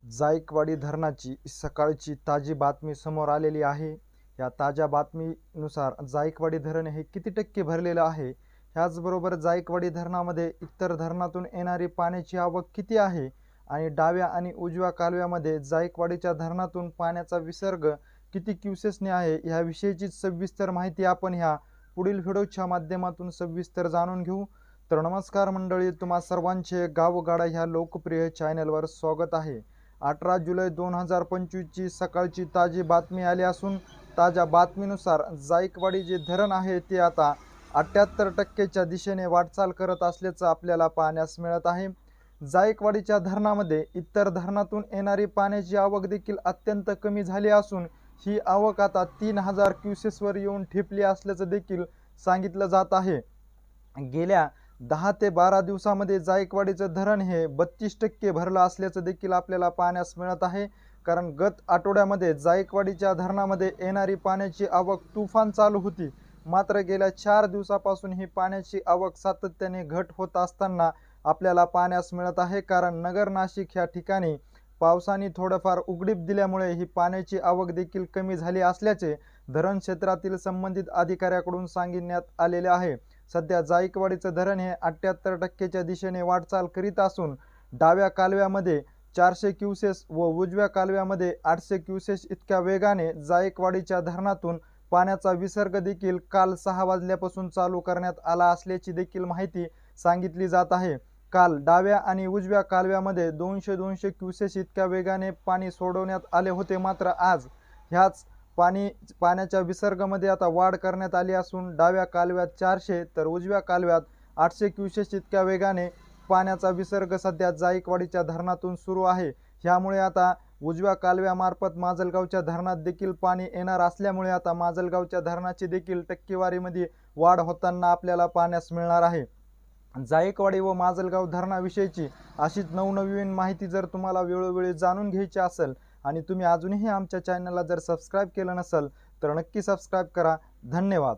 जायकवाडी धरणाची सकाळची ताजी बातमी समोर आलेली आहे। या ताज्या बातमीनुसार जायकवाडी धरण हे किती टक्के भरलेलं आहे, ह्याचबरोबर जायकवाडी धरणामध्ये इतर धरणातून येणारी पाण्याची आवक किती आहे आणि डाव्या आणि उजव्या कालव्यामध्ये जायकवाडीच्या धरणातून पाण्याचा विसर्ग किती क्युसेसने आहे, ह्याविषयीची सविस्तर माहिती आपण ह्या पुढील व्हिडिओच्या माध्यमातून सविस्तर जाणून घेऊ। तर नमस्कार मंडळी, तुम्हा सर्वांचे गावगाडा ह्या लोकप्रिय चॅनलवर स्वागत आहे। 18 जुलै 2025 ची सकाळची ताजी बातमी आली असून ताज्या बातमीनुसार जायकवाडी जे धरण आहे ते आता 78% दिशेने वाटचाल करत असल्याचं आपल्याला पाहण्यास मिळत आहे। जायकवाडीच्या धरणामध्ये इतर धरणातून येणारी पाण्याची आवक देखील अत्यंत कमी झाली असून ही आवक आता 3000 क्युसेसवर येऊन ठेपली असल्याचं देखील सांगितलं जात आहे। गेल्या 10 ते 12 दिवसामध्ये जायकवाडीचं धरण हे 32% भरलं असल्याचं देखील आपल्याला पाहण्यास मिळत आहे। कारण गत आठवड्यामध्ये जायकवाडीच्या धरणामध्ये येणारी पाण्याची आवक तुफान चालू होती, मात्र गेल्या 4 दिवसापासून ही पाण्याची आवक सातत्याने घट होत असताना आपल्याला पाहण्यास मिळत आहे। कारण नगर नाशिक ह्या ठिकाणी पावसाने थोडंफार उघडीप दिल्यामुळे ही पाण्याची आवक देखील कमी झाली असल्याचे धरण क्षेत्रातील संबंधित अधिकाऱ्याकडून सांगण्यात आलेले आहे। सध्या जायकवाडीचं धरण हे 78%च्या दिशेने वाटचाल करीत असून डाव्या कालव्यामध्ये 400 क्युसेस व उजव्या कालव्यामध्ये 800 क्युसेस इतक्या वेगाने जायकवाडीच्या धरणातून पाण्याचा विसर्ग देखील काल 6 वाजल्यापासून चालू करण्यात आला असल्याची देखील माहिती सांगितली जात आहे। काल डाव्या आणि उजव्या कालव्यामध्ये 200 क्युसेस इतक्या वेगाने पाणी सोडवण्यात आले होते, मात्र आज ह्याच पाण्याच्या विसर्गामध्ये आता वाढ करण्यात आली असून डाव्या कालव्यात 400 तर उजव्या कालव्यात 800 क्युसेस इतक्या वेगाने पाण्याचा विसर्ग सध्या जायकवाडीच्या धरणातून सुरू आहे। ह्यामुळे आता उजव्या कालव्यामार्फत माजलगावच्या धरणात देखील पाणी येणार असल्यामुळे आता माजलगावच्या धरणाची देखील टक्केवारीमध्ये वाढ होताना आपल्याला पाहण्यास मिळणार आहे। जायकवाडी व माजलगाव धरणाविषयीची अशीच नवनवीन माहिती जर तुम्हाला वेळोवेळी जाणून घ्यायची असेल आणि तुम्ही अजूनही आमच्या चॅनलला जर सबस्क्राइब केलं नसेल तर नक्की सबस्क्राइब करा। धन्यवाद।